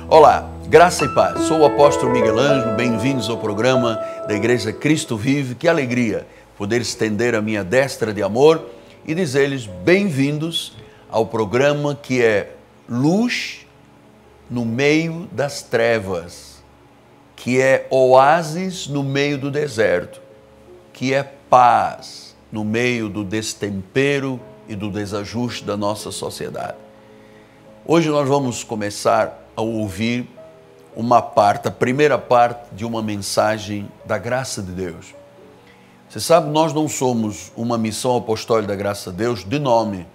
Olá, graça e paz. Sou o apóstolo Miguel Ângelo, bem-vindos ao programa da Igreja Cristo Vive. Que alegria poder estender a minha destra de amor e dizer-lhes bem-vindos ao programa que é luz no meio das trevas, que é oásis no meio do deserto, que é paz no meio do destempero e do desajuste da nossa sociedade. Hoje nós vamos começar a ouvir a primeira parte de uma mensagem da graça de Deus. Você sabe, nós não somos uma missão apostólica da graça de Deus de nome.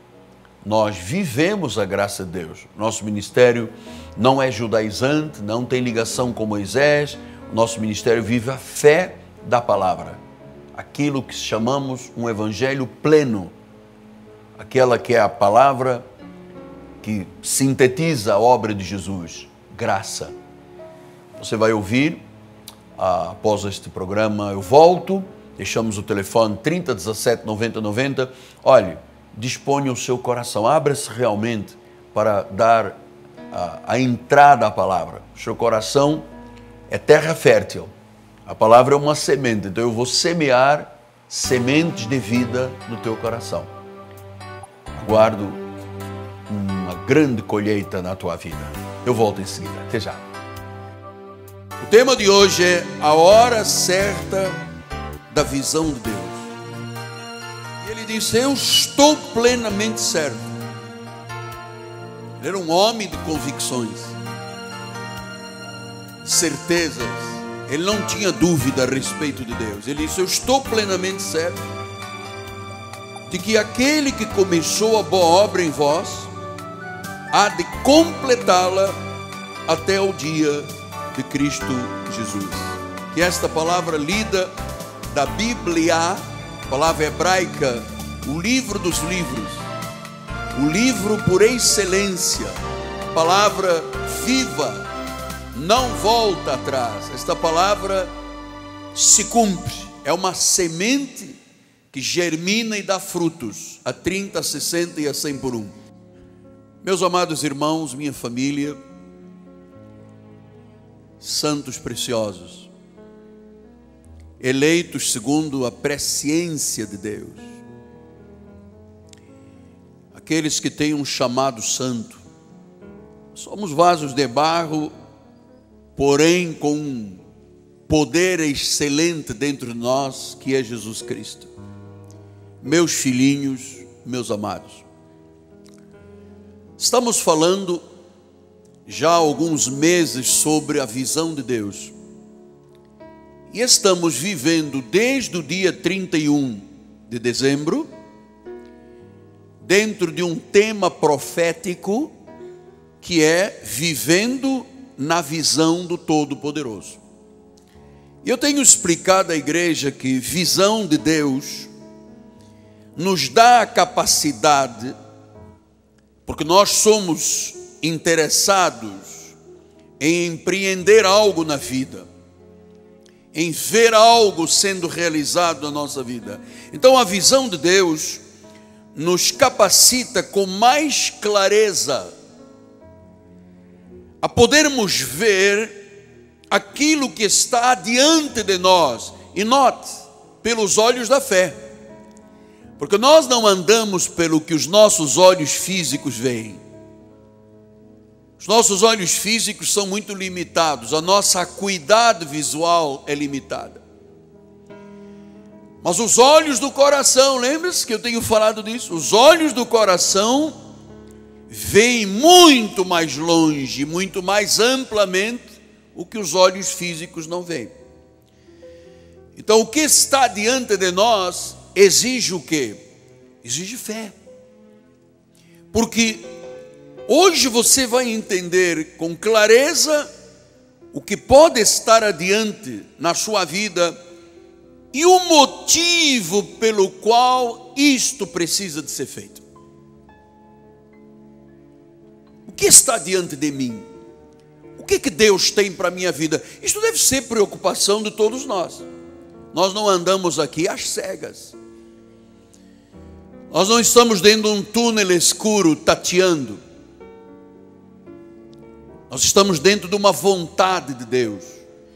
Nós vivemos a graça de Deus. Nosso ministério não é judaizante, não tem ligação com Moisés. O nosso ministério vive a fé da palavra. Aquilo que chamamos um evangelho pleno. Aquela que é a palavra que sintetiza a obra de Jesus, graça. Você vai ouvir, após este programa eu volto, deixamos o telefone 30 17 90 90. Olhe, disponha o seu coração, abra-se realmente para dar a entrada à palavra. O seu coração é terra fértil, a palavra é uma semente, então eu vou semear sementes de vida no teu coração. Aguardo uma grande colheita na tua vida. Eu volto em seguida. Até já. O tema de hoje é a hora certa da visão de Deus. E ele disse: eu estou plenamente certo. Ele era um homem de convicções, certezas. Ele não tinha dúvida a respeito de Deus. Ele disse: eu estou plenamente certo de que aquele que começou a boa obra em vós há de completá-la até o dia de Cristo Jesus. Que esta palavra lida da Bíblia, palavra hebraica, o livro dos livros, o livro por excelência, palavra viva, não volta atrás. Esta palavra se cumpre, é uma semente que germina e dá frutos a 30, a 60 e a 100 por um. Meus amados irmãos, minha família, santos preciosos, eleitos segundo a presciência de Deus, aqueles que têm um chamado santo, somos vasos de barro, porém com um poder excelente dentro de nós, que é Jesus Cristo. Meus filhinhos, meus amados, estamos falando já há alguns meses sobre a visão de Deus. E estamos vivendo desde o dia 31 de dezembro, dentro de um tema profético que é vivendo na visão do Todo-Poderoso. E eu tenho explicado à igreja que visão de Deus nos dá a capacidade, porque nós somos interessados em empreender algo na vida, em ver algo sendo realizado na nossa vida. Então a visão de Deus nos capacita com mais clareza a podermos ver aquilo que está diante de nós. E note, pelos olhos da fé. Porque nós não andamos pelo que os nossos olhos físicos veem. Os nossos olhos físicos são muito limitados, a nossa acuidade visual é limitada. Mas os olhos do coração, lembra-se que eu tenho falado disso? Os olhos do coração veem muito mais longe, muito mais amplamente o que os olhos físicos não veem. Então o que está diante de nós exige o quê? Exige fé. Porque hoje você vai entender com clareza o que pode estar adiante na sua vida e o motivo pelo qual isto precisa de ser feito. O que está diante de mim? O que Deus tem para a minha vida? Isto deve ser preocupação de todos nós. Nós não andamos aqui às cegas. Nós não estamos dentro de um túnel escuro tateando. Nós estamos dentro de uma vontade de Deus,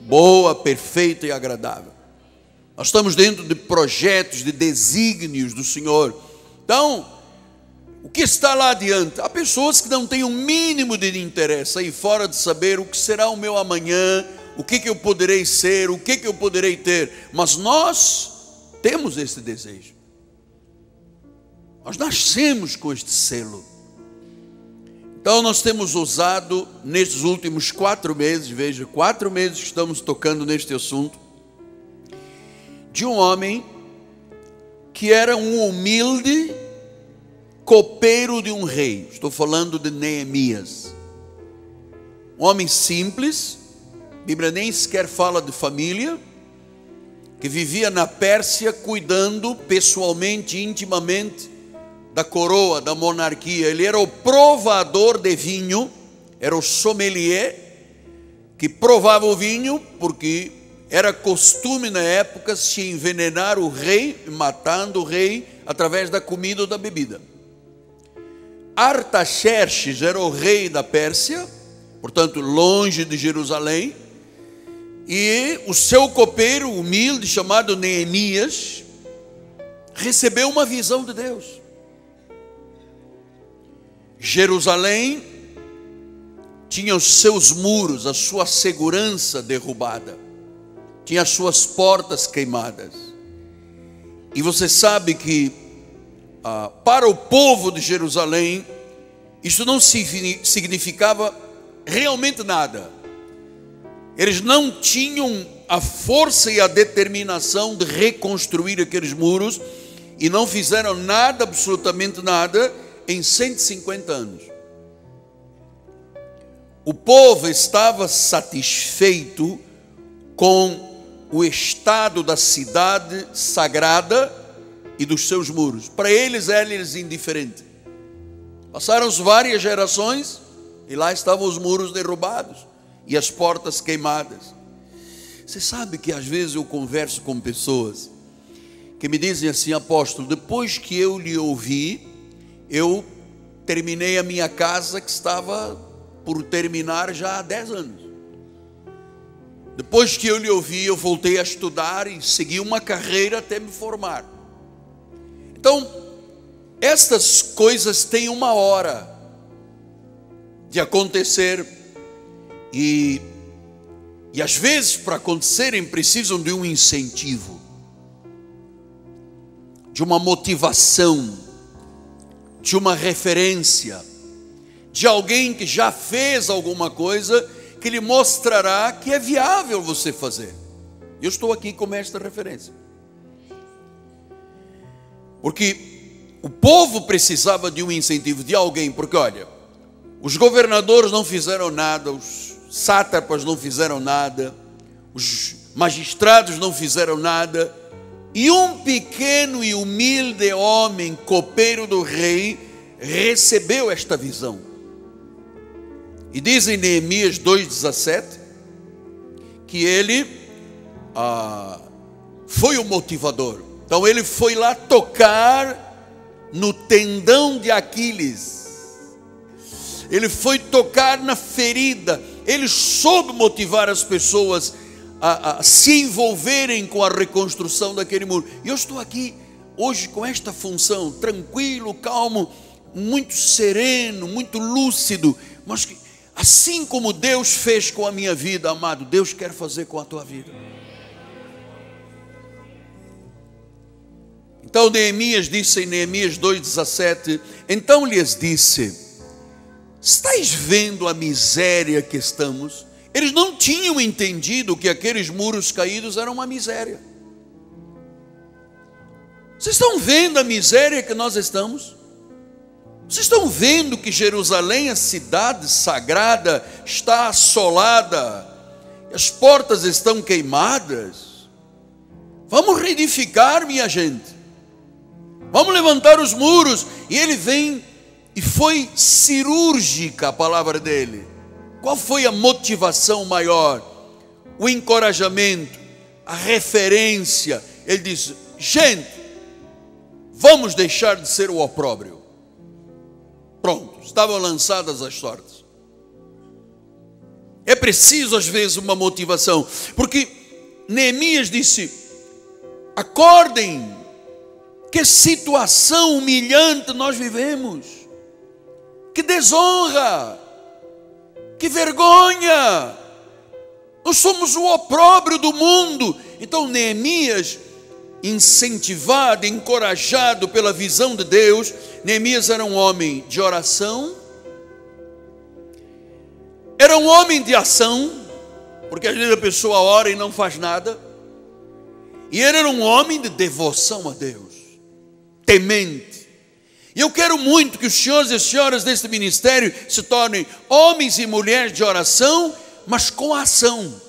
boa, perfeita e agradável. Nós estamos dentro de projetos, de desígnios do Senhor. Então, o que está lá adiante? Há pessoas que não têm o mínimo de interesse aí fora de saber o que será o meu amanhã, o que eu poderei ser, o que eu poderei ter. Mas nós temos esse desejo. Nós nascemos com este selo. Então nós temos usado nestes últimos 4 meses, veja, 4 meses que estamos tocando neste assunto, de um homem que era um humilde copeiro de um rei. Estou falando de Neemias. Um homem simples, a Bíblia nem sequer fala de família, que vivia na Pérsia cuidando pessoalmente, intimamente, da coroa, da monarquia. Ele era o provador de vinho, era o sommelier, que provava o vinho, porque era costume na época se envenenar o rei, matando o rei, através da comida ou da bebida. Artaxerxes era o rei da Pérsia, portanto longe de Jerusalém, e o seu copeiro humilde, chamado Neemias, recebeu uma visão de Deus. Jerusalém tinha os seus muros, a sua segurança derrubada, tinha as suas portas queimadas. E você sabe que para o povo de Jerusalém isso não significava realmente nada. Eles não tinham a força e a determinação de reconstruir aqueles muros, e não fizeram nada, absolutamente nada, em 150 anos. O povo estava satisfeito com o estado da cidade sagrada e dos seus muros. Para eles era indiferente. Passaram-se várias gerações e lá estavam os muros derrubados e as portas queimadas. Você sabe que às vezes eu converso com pessoas que me dizem assim: apóstolo, depois que eu lhe ouvi, eu terminei a minha casa que estava por terminar já há 10 anos. Depois que eu lhe ouvi, eu voltei a estudar e segui uma carreira até me formar. Então, estas coisas têm uma hora de acontecer, e às vezes para acontecerem precisam de um incentivo, de uma motivação, de uma referência, de alguém que já fez alguma coisa que lhe mostrará que é viável você fazer. Eu estou aqui com esta referência, porque o povo precisava de um incentivo, de alguém, porque olha, os governadores não fizeram nada, os sátrapas não fizeram nada, os magistrados não fizeram nada, e um pequeno e humilde homem, copeiro do rei, recebeu esta visão. E diz em Neemias 2,17 que ele foi o motivador. Então ele foi lá tocar no tendão de Aquiles, ele foi tocar na ferida, ele soube motivar as pessoas a se envolverem com a reconstrução daquele muro. E eu estou aqui hoje com esta função, tranquilo, calmo, muito sereno, muito lúcido, mas que, assim como Deus fez com a minha vida, amado, Deus quer fazer com a tua vida. Então Neemias disse em Neemias 2,17, então lhes disse: estáis vendo a miséria que estamos? Eles não tinham entendido que aqueles muros caídos eram uma miséria. Vocês estão vendo a miséria que nós estamos? Vocês estão vendo que Jerusalém, a cidade sagrada, está assolada, as portas estão queimadas? Vamos reedificar, minha gente, vamos levantar os muros. E ele vem, e foi cirúrgica a palavra dele. Qual foi a motivação maior? O encorajamento, a referência. Ele diz: gente, vamos deixar de ser o opróbrio. Pronto, estavam lançadas as sortes. É preciso às vezes uma motivação, porque Neemias disse: acordem, que situação humilhante nós vivemos, que desonra, que vergonha, nós somos o opróbrio do mundo. Então Neemias, incentivado, encorajado pela visão de Deus, Neemias era um homem de oração, era um homem de ação, porque às vezes a pessoa ora e não faz nada, e ele era um homem de devoção a Deus, temente. E eu quero muito que os senhores e as senhoras deste ministério se tornem homens e mulheres de oração, mas com ação,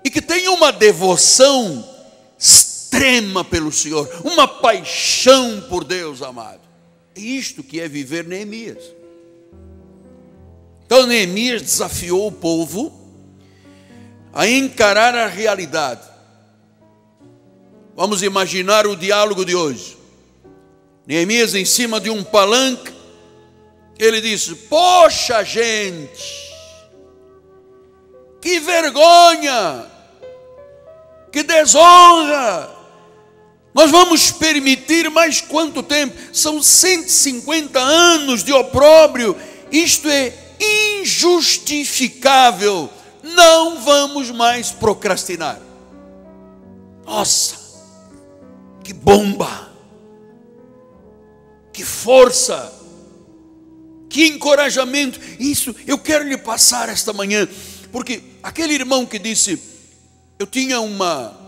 e que tenham uma devoção extrema pelo Senhor, uma paixão por Deus, amado. É isto que é viver Neemias. Então Neemias desafiou o povo a encarar a realidade. Vamos imaginar o diálogo de hoje. Neemias em cima de um palanque, ele disse: poxa gente, que vergonha, que desonra, nós vamos permitir mais quanto tempo? São 150 anos de opróbrio, isto é injustificável, não vamos mais procrastinar. Nossa, que bomba, que força, que encorajamento. Isso eu quero lhe passar esta manhã, porque aquele irmão que disse: eu tinha uma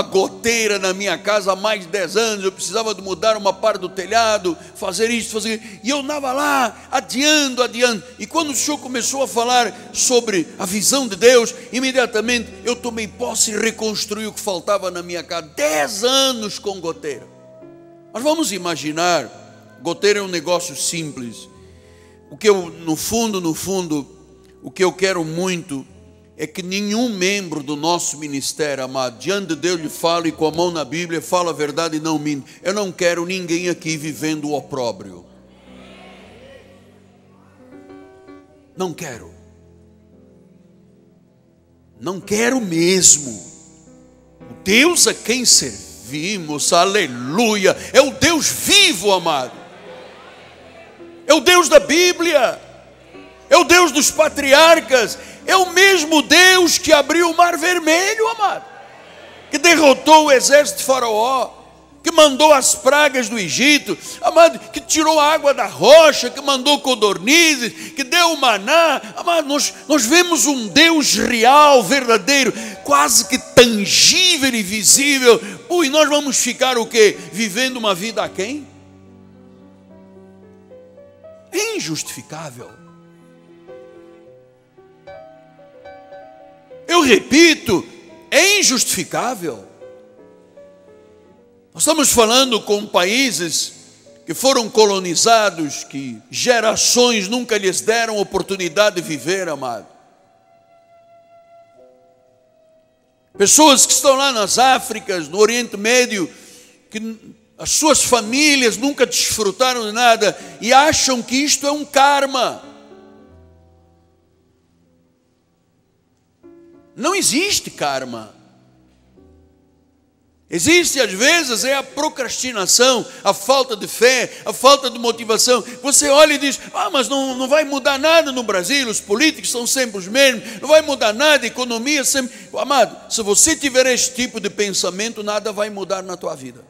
goteira na minha casa há mais de 10 anos, eu precisava de mudar uma parte do telhado, fazer isso, fazer aquilo, e eu andava lá, adiando, e quando o senhor começou a falar sobre a visão de Deus, imediatamente eu tomei posse e reconstruí o que faltava na minha casa. 10 anos com goteira. Mas vamos imaginar, goteira é um negócio simples. O que eu, no fundo, o que eu quero muito é que nenhum membro do nosso ministério, amado, diante de Deus lhe fala e com a mão na Bíblia fala a verdade e não mente. Eu não quero ninguém aqui vivendo o opróbrio. Não quero. Não quero mesmo. O Deus a quem servimos, aleluia, é o Deus vivo, amado. É o Deus da Bíblia. É o Deus dos patriarcas. É o mesmo Deus que abriu o Mar Vermelho, amado, que derrotou o exército de Faraó, que mandou as pragas do Egito, amado, que tirou a água da rocha, que mandou codornizes, que deu o maná. Amado, nós vemos um Deus real, verdadeiro, quase que tangível e visível. E nós vamos ficar o quê? Vivendo uma vida aquém? É injustificável. Eu repito, é injustificável. Nós estamos falando com países que foram colonizados, que gerações nunca lhes deram oportunidade de viver, amado. Pessoas que estão lá nas Áfricas, no Oriente Médio, que as suas famílias nunca desfrutaram de nada e acham que isto é um karma. Não existe karma. Existe às vezes é a procrastinação, a falta de fé, a falta de motivação. Você olha e diz: mas não vai mudar nada no Brasil, os políticos são sempre os mesmos, não vai mudar nada, a economia sempre... Amado, se você tiver esse tipo de pensamento, nada vai mudar na tua vida.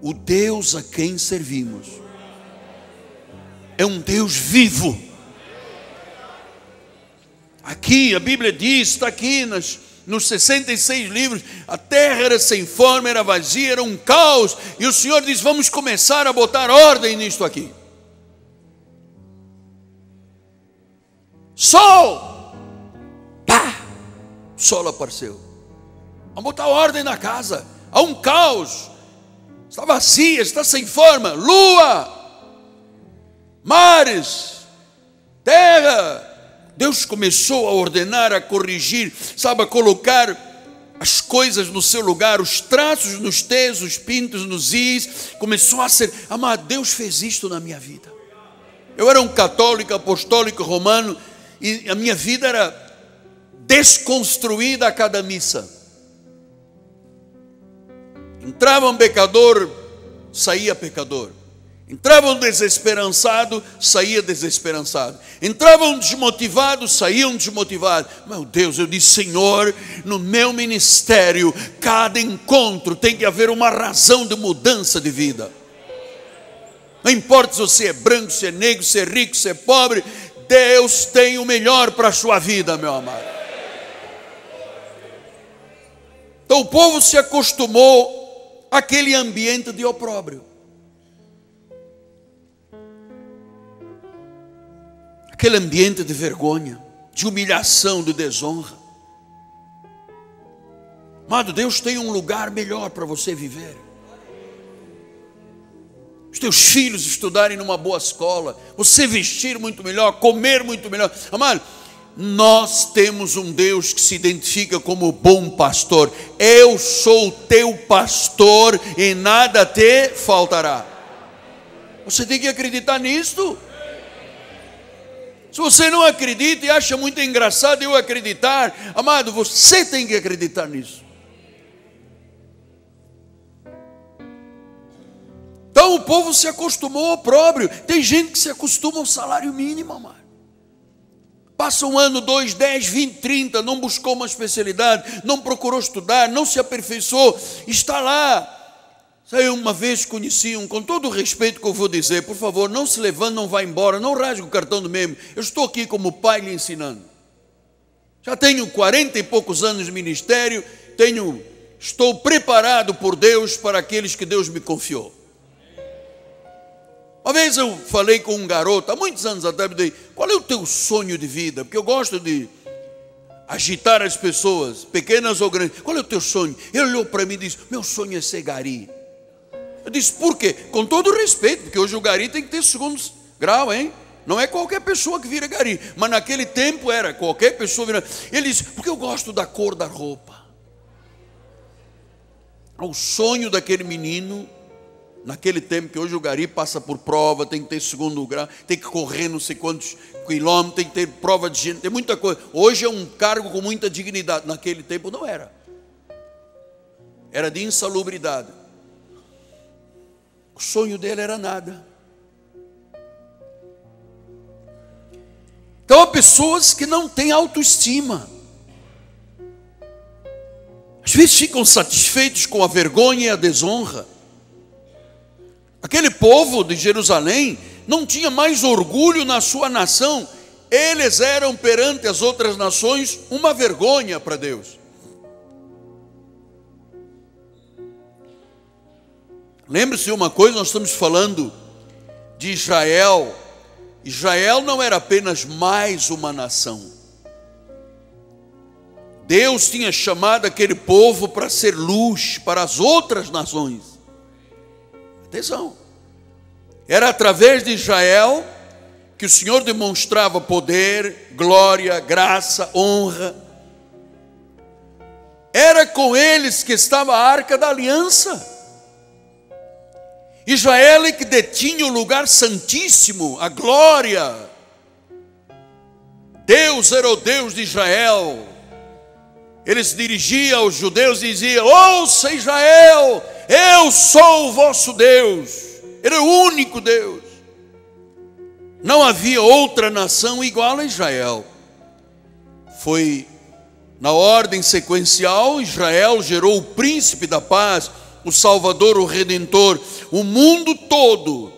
O Deus a quem servimos é um Deus vivo. Aqui a Bíblia diz, está aqui nos 66 livros, a terra era sem forma, era vazia, era um caos, e o Senhor diz: vamos começar a botar ordem nisto aqui. Sol, pá, o sol apareceu. Vamos botar ordem na casa. Há um caos, está vazia, está sem forma. Lua, mares, terra. Deus começou a ordenar, a corrigir, sabe, a colocar as coisas no seu lugar, os traços nos T's, os pintos nos I's, começou a ser... Amado, Deus fez isto na minha vida. Eu era um católico, apostólico, romano, e a minha vida era desconstruída a cada missa. Entrava um pecador, saía pecador. Entrava um desesperançado, saía desesperançado. Entrava um desmotivado, saía um desmotivado. Meu Deus, eu disse: Senhor, no meu ministério, cada encontro tem que haver uma razão de mudança de vida. Não importa se você é branco, se é negro, se é rico, se é pobre, Deus tem o melhor para a sua vida, meu amado. Então o povo se acostumou àquele ambiente de opróbrio. Aquele ambiente de vergonha, de humilhação, de desonra. Amado, Deus tem um lugar melhor para você viver. Os teus filhos estudarem numa boa escola, você vestir muito melhor, comer muito melhor. Amado, nós temos um Deus que se identifica como bom pastor. Eu sou teu pastor e nada te faltará. Você tem que acreditar nisto. Se você não acredita e acha muito engraçado eu acreditar, amado, você tem que acreditar nisso. Então o povo se acostumou ao opróbrio. Tem gente que se acostuma ao salário mínimo, amado. Passa um ano, 2, 10, 20, 30, não buscou uma especialidade, não procurou estudar, não se aperfeiçoou, está lá. Eu uma vez conheci com todo o respeito que eu vou dizer, por favor, não se levante, não vá embora, não rasgue o cartão do membro. Eu estou aqui como pai lhe ensinando. Já tenho 40 e poucos anos de ministério, estou preparado por Deus para aqueles que Deus me confiou. Uma vez eu falei com um garoto, há muitos anos atrás, me disse: qual é o teu sonho de vida? Porque eu gosto de agitar as pessoas, pequenas ou grandes. Qual é o teu sonho? Ele olhou para mim e disse: meu sonho é ser gari. Eu disse: por quê? Com todo o respeito, porque hoje o gari tem que ter segundo grau, hein? Não é qualquer pessoa que vira gari, mas naquele tempo era, qualquer pessoa vira. Ele disse: porque eu gosto da cor da roupa. O sonho daquele menino, naquele tempo, que hoje o gari passa por prova, tem que ter segundo grau, tem que correr não sei quantos quilômetros, tem que ter prova de gênero, tem muita coisa. Hoje é um cargo com muita dignidade, naquele tempo não era. Era de insalubridade. O sonho dele era nada. Então há pessoas que não têm autoestima. Às vezes ficam satisfeitos com a vergonha e a desonra. Aquele povo de Jerusalém não tinha mais orgulho na sua nação. Eles eram perante as outras nações uma vergonha para Deus. Lembre-se de uma coisa, nós estamos falando de Israel. Israel não era apenas mais uma nação. Deus tinha chamado aquele povo para ser luz para as outras nações. Atenção. Era através de Israel que o Senhor demonstrava poder, glória, graça, honra. Era com eles que estava a arca da aliança. Israel é que detinha o lugar santíssimo, a glória. Deus era o Deus de Israel. Ele se dirigia aos judeus e dizia: ouça Israel, eu sou o vosso Deus. Ele é o único Deus. Não havia outra nação igual a Israel. Foi na ordem sequencial. Israel gerou o príncipe da paz, o Salvador, o Redentor. O mundo todo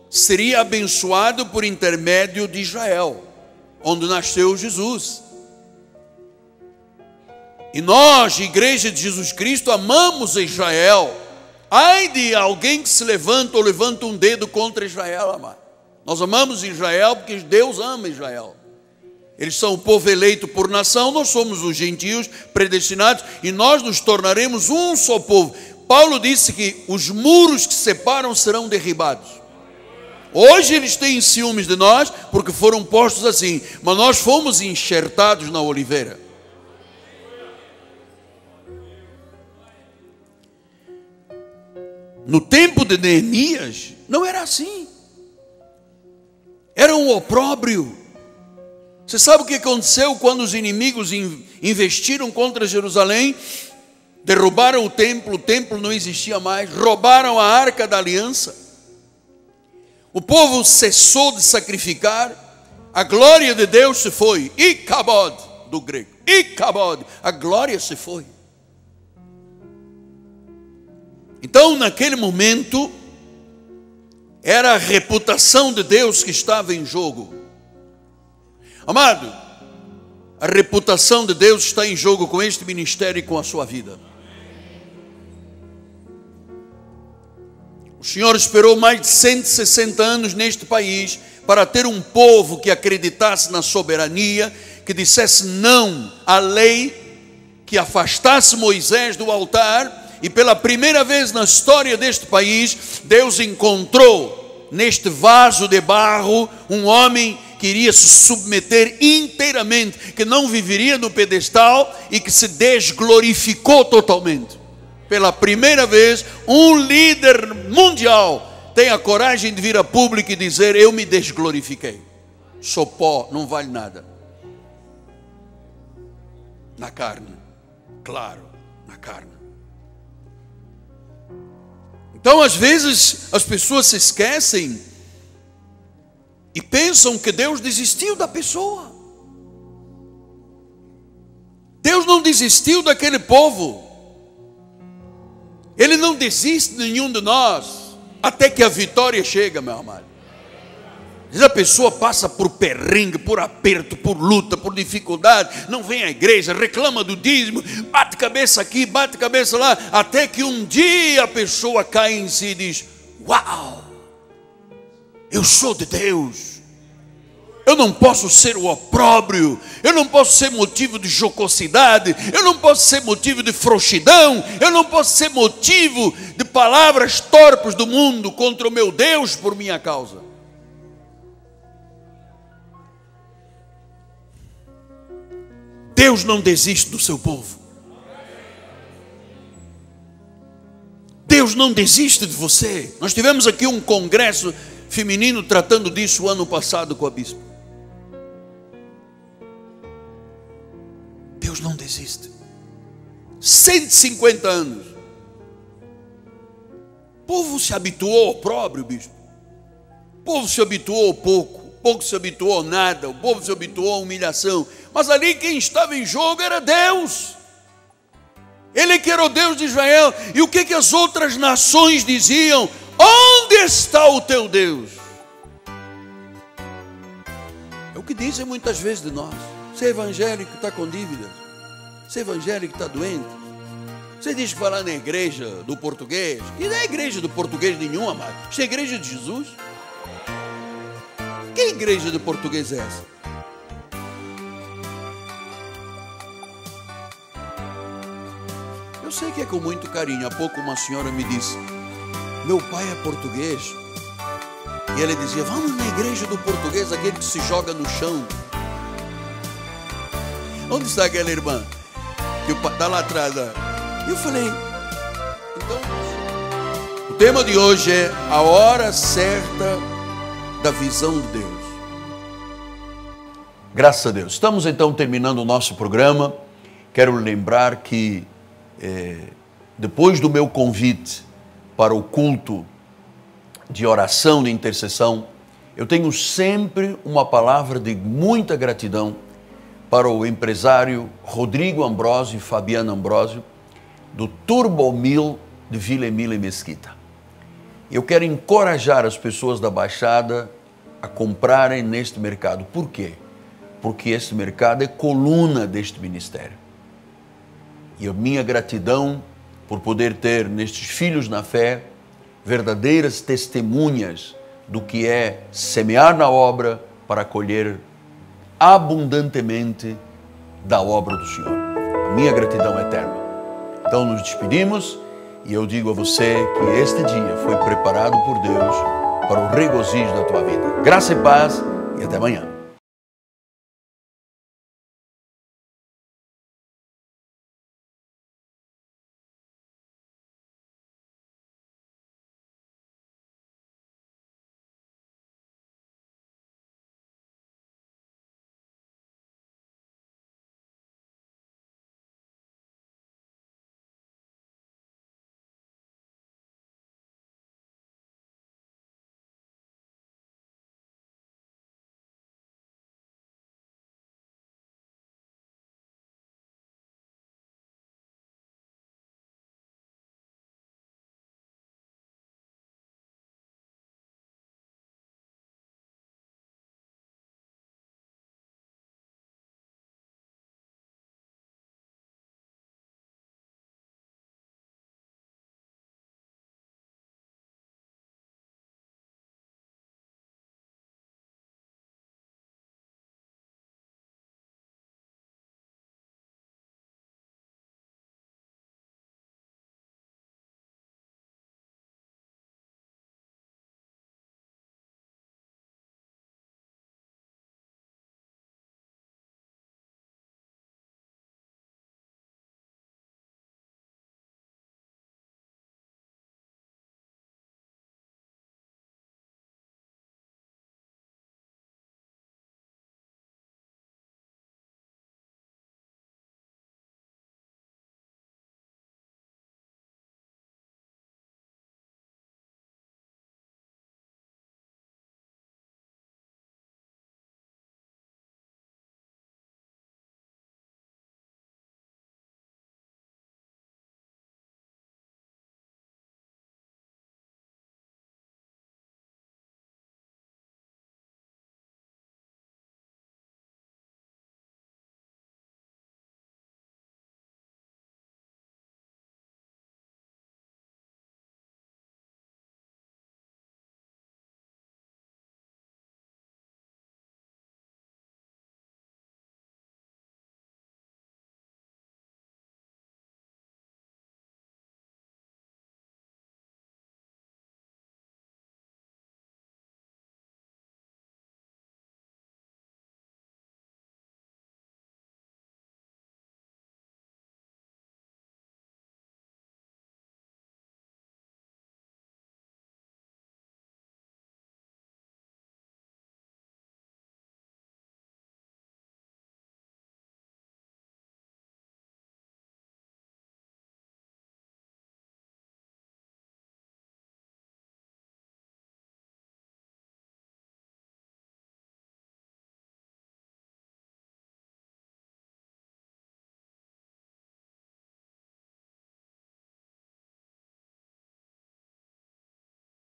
seria abençoado por intermédio de Israel, onde nasceu Jesus. E nós, Igreja de Jesus Cristo, amamos Israel. Ai de alguém que se levanta ou levanta um dedo contra Israel, amado. Nós amamos Israel porque Deus ama Israel. Eles são o povo eleito por nação, nós somos os gentios predestinados e nós nos tornaremos um só povo. Paulo disse que os muros que separam serão derribados. Hoje eles têm ciúmes de nós porque foram postos assim, mas nós fomos enxertados na oliveira. No tempo de Neemias, não era assim. Era um opróbrio. Você sabe o que aconteceu quando os inimigos investiram contra Jerusalém? Derrubaram o templo não existia mais, roubaram a arca da aliança. O povo cessou de sacrificar, a glória de Deus se foi. Ikabod, do grego. Ikabod, a glória se foi. Então, naquele momento, era a reputação de Deus que estava em jogo. Amado, a reputação de Deus está em jogo com este ministério e com a sua vida. O Senhor esperou mais de 160 anos neste país para ter um povo que acreditasse na soberania, que dissesse não à lei, que afastasse Moisés do altar. E pela primeira vez na história deste país, Deus encontrou neste vaso de barro um homem que iria se submeter inteiramente, que não viveria no pedestal e que se desglorificou totalmente. Pela primeira vez, um líder mundial tem a coragem de vir a público e dizer: eu me desglorifiquei, sou pó, não vale nada. Na carne, claro, na carne. Então, às vezes, as pessoas se esquecem e pensam que Deus desistiu da pessoa. Deus não desistiu daquele povo. Ele não desiste de nenhum de nós, até que a vitória chega, meu amado. Às vezes a pessoa passa por perrengue, por aperto, por luta, por dificuldade, não vem à igreja, reclama do dízimo, bate cabeça aqui, bate cabeça lá, até que um dia a pessoa cai em si e diz: uau, eu sou de Deus. Eu não posso ser o opróbrio, eu não posso ser motivo de jocosidade, eu não posso ser motivo de frouxidão, eu não posso ser motivo de palavras torpes do mundo contra o meu Deus por minha causa. Deus não desiste do seu povo. Deus não desiste de você. Nós tivemos aqui um congresso feminino tratando disso o ano passado com a bispa. Deus não desiste. 150 anos. O povo se habituou ao opróbrio, bispo. O povo se habituou ao pouco. O povo se habituou ao nada. O povo se habituou à humilhação. Mas ali quem estava em jogo era Deus. Ele que era o Deus de Israel. E o que as outras nações diziam? Onde está o teu Deus? É o que dizem muitas vezes de nós. Você é evangélico, está com dívidas. Você é evangélico, está doente. Você diz que vai lá na igreja do português. E não é igreja do português nenhuma, amado. Isso é a igreja de Jesus. Que igreja do português é essa? Eu sei que é com muito carinho. Há pouco uma senhora me disse: meu pai é português. E ele dizia: vamos na igreja do português, aquele que se joga no chão. Onde está aquela irmã? Que está lá atrás. E eu falei: então, o tema de hoje é a hora certa da visão de Deus. Graças a Deus. Estamos então terminando o nosso programa. Quero lembrar que depois do meu convite para o culto de oração, de intercessão, eu tenho sempre uma palavra de muita gratidão para o empresário Rodrigo Ambrósio e Fabiana Ambrósio, do Turbomil de Vila Emília Mesquita. Eu quero encorajar as pessoas da Baixada a comprarem neste mercado. Por quê? Porque este mercado é coluna deste ministério. E a minha gratidão por poder ter nestes filhos na fé verdadeiras testemunhas do que é semear na obra para colher abundantemente da obra do Senhor. A minha gratidão é eterna. Então nos despedimos e eu digo a você que este dia foi preparado por Deus para o regozijo da tua vida. Graça e paz e até amanhã.